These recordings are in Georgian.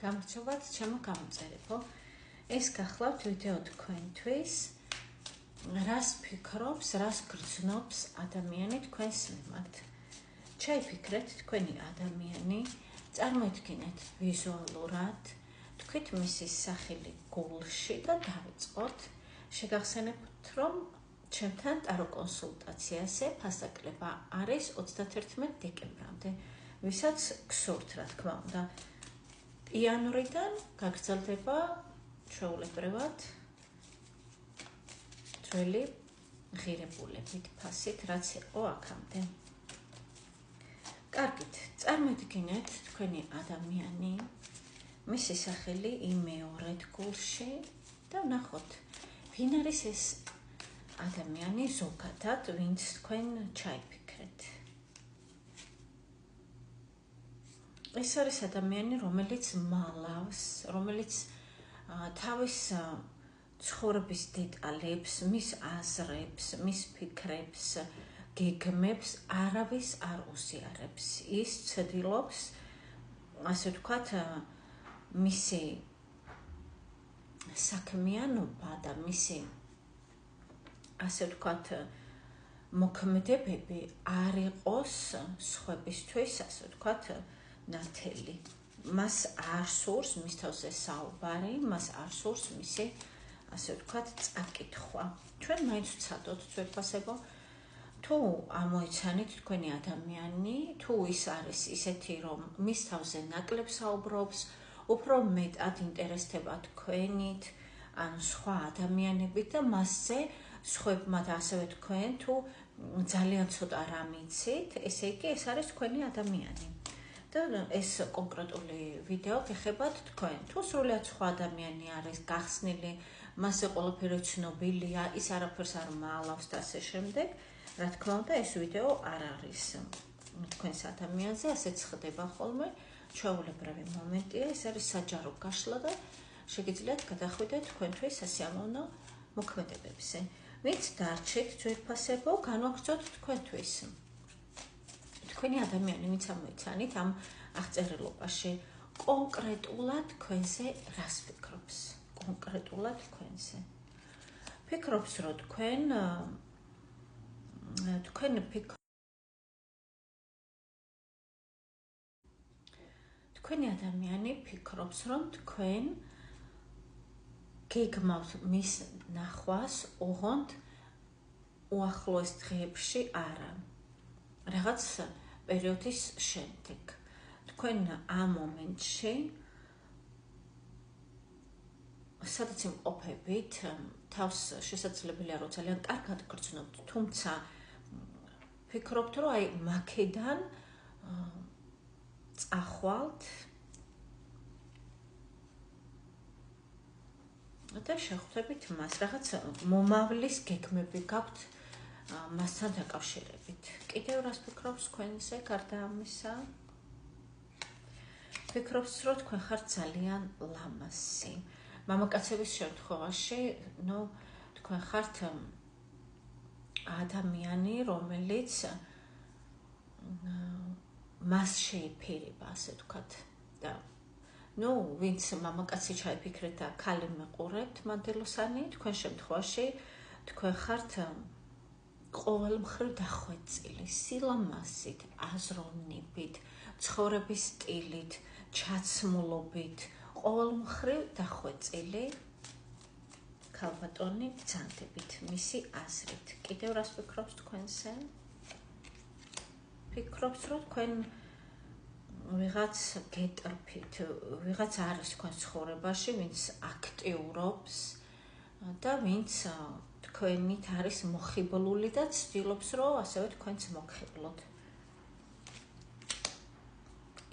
გამარჯობათ, ჩემო გამოწერებო. ეს გახლავთ ვიდეო თქვენთვის. რას ფიქრობს, რას გრძნობს ადამიანი თქვენს მიმართ. ჩაიფიქრეთ თქვენი ადამიანი, წარმოიდგინეთ ვიზუალურად, თქვით მისი სახელი გულში და დავიწყოთ. შეგახსენებთ, რომ ჩემთან ტარო კონსულტაციაზე ფასაკლება არის 31 დეკემბრამდე, ვისაც გსურთ, რა თქმა უნდა. იანვრიდან გაგრძელდება ჩვეულებრივად ძველი ღირებულებით ფასით, რაც იყო აქამდე. კარგით, წარმოიდგინეთ თქვენი ადამიანი, მისი სახელი იმეორეთ გულში და ვნახოთ, ვინ არის ეს ადამიანი ზოგადად, ვინც თქვენ ჩაიფიქრეთ. ეს არის ადამიანი, რომელიც მალავს, რომელიც თავის ცხოვრების დეტალებს, მის აზრებს, მის ფიქრებს, გეგმებს არავის არ უზიარებს. ის ცდილობს, ასე ვთქვათ, მისი საქმიანობა და მისი, ასე ვთქვათ, მოქმედებები არ იყოს სხვებისთვის, ასე ვთქვათ, ნათელი. მას არ სურს მის თავზე საუბარი, მას არ სურს მისი, ასე ვთქვათ, წაკითხვა. ჩვენ მაინც ვცადოთ, ძვირფასებო, თუ ამოიცანით თქვენი ადამიანი, თუ ის არის ისეთი, რომ მის თავზე ნაკლებ საუბრობს, უფრო მეტად ინტერესდება თქვენით, ან სხვა ადამიანებით და მასზე სხვებმა და ასევე თქვენ, თუ ძალიან ცოტა რამ იცით, ესე იგი ეს არის თქვენი ადამიანი. და ეს კონკრეტული ვიდეო გეხებათ თქვენ. თუ სრულიად სხვა ადამიანი არის გახსნილი, მასზე ყველაფერი ცნობილია, ის არაფერს არ მალავს და ასე შემდეგ, რა თქმა უნდა, ეს ვიდეო არ არის თქვენს ადამიანზე, ასეც ხდება ხოლმე, ჩვეულებრივი მომენტია, ეს არის საჯარო გაშლა და შეგიძლიათ გადახვიდეთ თქვენთვის სასიამოვნო მოქმედებებზე. ვინც დარჩით ძვირფასებო, განვაგრძოთ თქვენთვის. თქვენი ადამიანი, ვინც ამოიცანით ამ აღწერილობაში, კონკრეტულად თქვენზე რას ფიქრობს? კონკრეტულად თქვენზე. ფიქრობს, რომ თქვენი ადამიანი ფიქრობს, რომ თქვენ გეგმავთ მის ნახვას, ოღონდ უახლოეს დღეებში არა. რაღაც პერიოდის შემდეგ. თქვენ ამ მომენტში სადაც იმყოფებით, თავს შესაძლებელია, რომ ძალიან კარგად გრძნობთ, თუმცა ფიქრობთ, რომ აი მაქედან წახვალთ და შეხვდებით მას. რაღაც მომავლის გეგმები გაქვთ მასთან დაკავშირებით. კიდევ რას ფიქრობს თქვენზე, გარდა ამისა? ფიქრობს, რომ თქვენ ხართ ძალიან ლამაზი. მამაკაცების შემთხვევაში, თქვენ ხართ ადამიანი, რომელიც მას შეიფერება, ასე ვთქვათ. და ვინც მამაკაცი ჩაიფიქრეთ და ქალი მეყურებთ მანდილოსანი, თქვენ შემთხვევაში თქვენ ხართ ყოველ მხრივ დახვეწილი, სილამაზით, აზროვნებით, ცხოვრების სტილით, ჩაცმულობით, ყოველ მხრივ დახვეწილი ქალბატონი ბრძანდებით, მისი აზრით. კიდევ რას ფიქრობს თქვენზე? ფიქრობს, რომ თქვენ ვიღაც გეტრფით, ვიღაც არის თქვენ ცხოვრებაში, ვინც აქტიურობს და ვინც თქვენით არის მოხიბლული და ცდილობს, რომ ასევე თქვენც მოგხიბლოთ.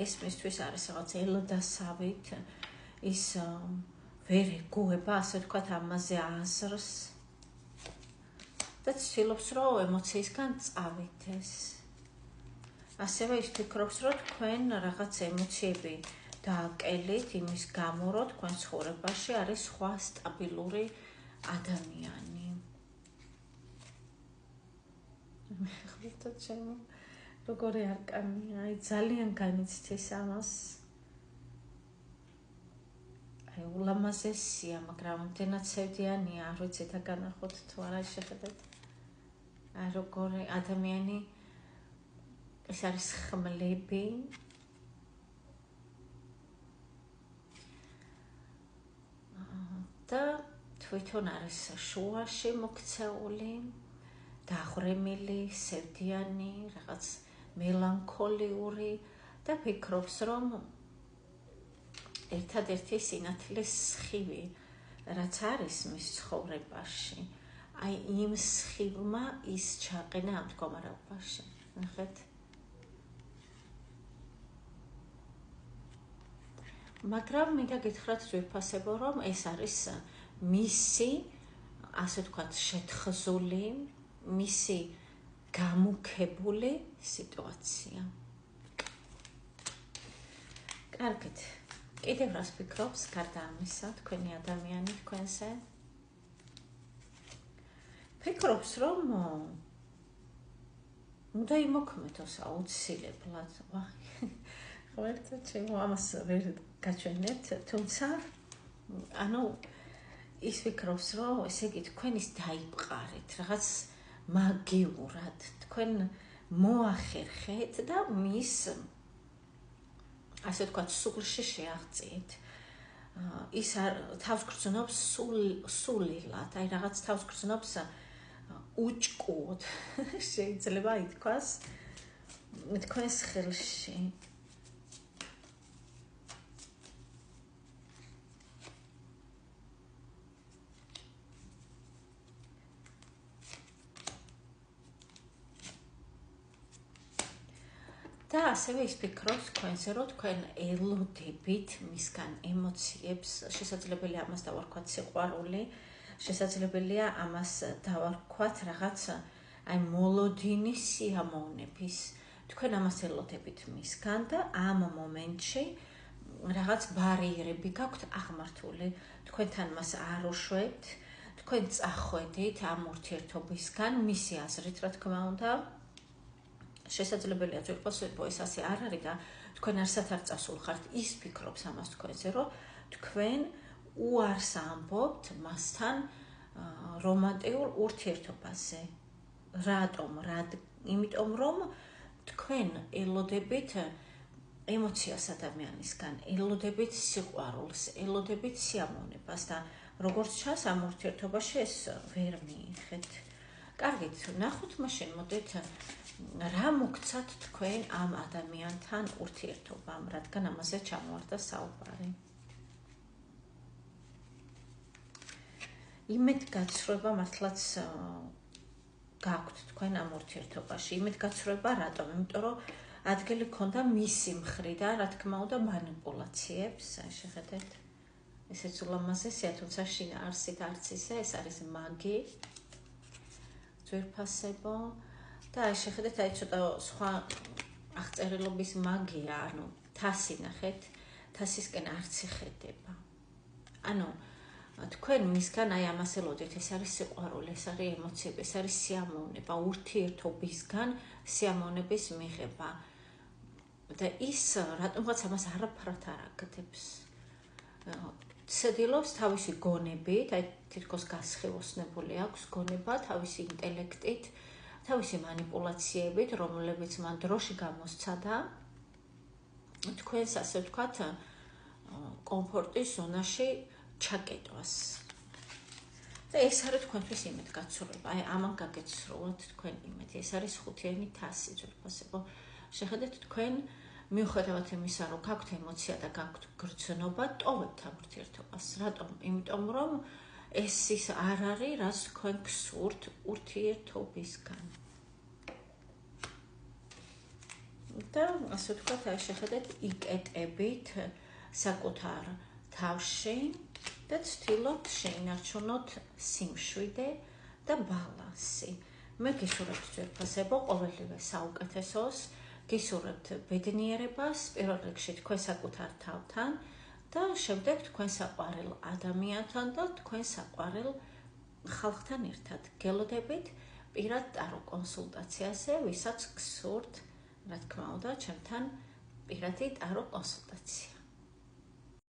ეს მისთვის არის რაღაც ელოდასავით, ის ვერ ეგუება, ასე ვთქვათ, ამაზე აზრს და ცდილობს, რომ ემოციისგან წავიდეს. ასევე ის ფიქრობს, რომ თქვენ რაღაც ემოციები დააკელით იმის გამო, რომ თქვენ ცხოვრებაში არის სხვა სტაბილური ადამიანი. ხვდით ჩემო, როგორი არკანია, აი ძალიან განიცდის ამას. ულამაზესია, მაგრამ ამდენად სევდიანია, არ ვიცით და განახოთ თუ არა შეხედეთ. როგორი ადამიანი ეს არის ხმლები. და თვითონ არის შუაში მოქცეული, დაღრემილი, სევდიანი, რაღაც მელანქოლიური და ფიქრობს, რომ ერთადერთი სინათლის სხივი, რაც არის მის ცხოვრებაში, აი იმ სხივმა ის ჩაყენა ამ მდგომარეობაში. ნახეთ. მაგრამ მინდა გითხრათ ძვირფასებო, რომ ეს არის მისი, ასე ვთქვათ, შეთხზული, მისი გამუქებული სიტუაცია. კარგით. კიდევ რას ფიქრობს გარდა ამისა თქვენი ადამიანი თქვენზე? ფიქრობს, რომ უნდა იმოქმედოს აუცილებლად. ღმერთო ჩემო, ამას ვერ გაჩვენებთ, თუმცა ანუ ის ფიქრობს, რომ ესე იგი თქვენ ის დაიპყარეთ, რაღაც მაგიურად, თქვენ მოახერხეთ და მის ასე ვთქვათ, სულში შეაღწიეთ. ის თავს გრძნობს სულილად, აი რაღაც თავს გრძნობს უჭკუოდ, შეიძლება ითქვას, თქვენს ხელში. და ასევე ის ფიქრობს თქვენზე, რომ თქვენ ელოდებით მისგან ემოციებს, შესაძლებელია ამას დავარქვათ სიყვარული, შესაძლებელია ამას დავარქვათ რაღაც აი მოლოდინი სიამოვნების. თქვენ ამას ელოდებით მისგან და ამ მომენტში რაღაც ბარიერები გაქვთ აღმართული. თქვენთან მას არ უშვებთ, თქვენ წახვედით ამ ურთიერთობისგან, მისი აზრით, რა თქმა უნდა. შესაძლებელია ძვირფასებო ეს ასე არ არის და თქვენ არსად არ წასულხართ, ის ფიქრობს ამას თქვენზე, რომ თქვენ უარს ამბობთ მასთან რომანტიკულ ურთიერთობაზე. რატომ? იმიტომ რომ თქვენ ელოდებით ემოციას ადამიანისგან, ელოდებით სიყვარულს, ელოდებით სიამოვნებას და როგორც ჩანს ამ ურთიერთობაში ეს ვერ მიიღეთ. კარგით, ნახოთ მაშინ მოდით რა მოგცათ თქვენ ამ ადამიანთან ურთიერთობამ, რადგან ამაზე ჩამოვარდა საუბარი. იმედგაცრუება მართლაც გაქვთ თქვენ ამ ურთიერთობაში. იმედგაცრუება რატომ? იმიტომ რომ ადგილი ქონდა მისი მხრიდან, რა თქმა უნდა, მანიპულაციებს, შეხედეთ. ესეც ულამაზესია, თუმცა შინაარსით არც ისე, ეს არის მაგი. ძვირფასებო. და აი შეხედეთ, აი ცოტა სხვა აღწერილობის მაგია, ანუ თასი ნახეთ, თასისკენ არც იხედება. ანუ თქვენ მისგან აი ამას ელოდეთ, ეს არის სიყვარული, ეს არის ემოციები, ეს არის სიამოვნება, ურთიერთობისგან სიამოვნების მიღება. და ის რატომღაც ამას არაფრად არ აკეთებს. ცდილობს თავისი გონებით, აი თითქოს გასხივოსნებული აქვს გონება, თავისი ინტელექტით, თავისი მანიპულაციებით, რომლებიც მან დროში გამოსცადა თქვენს, ასე ვთქვათ, კომფორტის ზონაში ჩაკეტვას. და ეს არის თქვენთვის იმედგაცრუება. აი ამან გაგეცრუათ თქვენ იმედი. ეს არის ხუთიანი თასი, ძვირფასებო. შეხედეთ, თქვენ მიუხედავად იმისა, რომ გაქვთ ემოცია და გაქვთ გრძნობა, ტოვებთ ამ ურთიერთობას. რატომ? იმიტომ რომ ეს ის არ არის, რაც თქვენ გსურთ ურთიერთობისგან. და ასე ვთქვათ, აი შეხედეთ, იკეტებით საკუთარ თავში და ცდილობთ შეინარჩუნოთ სიმშვიდე და ბალანსი. მე გისურვებთ ძვირფასებო ყოველივე საუკეთესოს, გისურვებთ ბედნიერებას, პირველ რიგში თქვენ საკუთარ თავთან და შემდეგ თქვენ საყვარელ ადამიანთან და თქვენ საყვარელ ხალხთან ერთად. გელოდებით პირად ტარო კონსულტაციაზე, ვისაც გსურთ, რა თქმა უნდა, ჩემთან პირადი ტარო კონსულტაცია.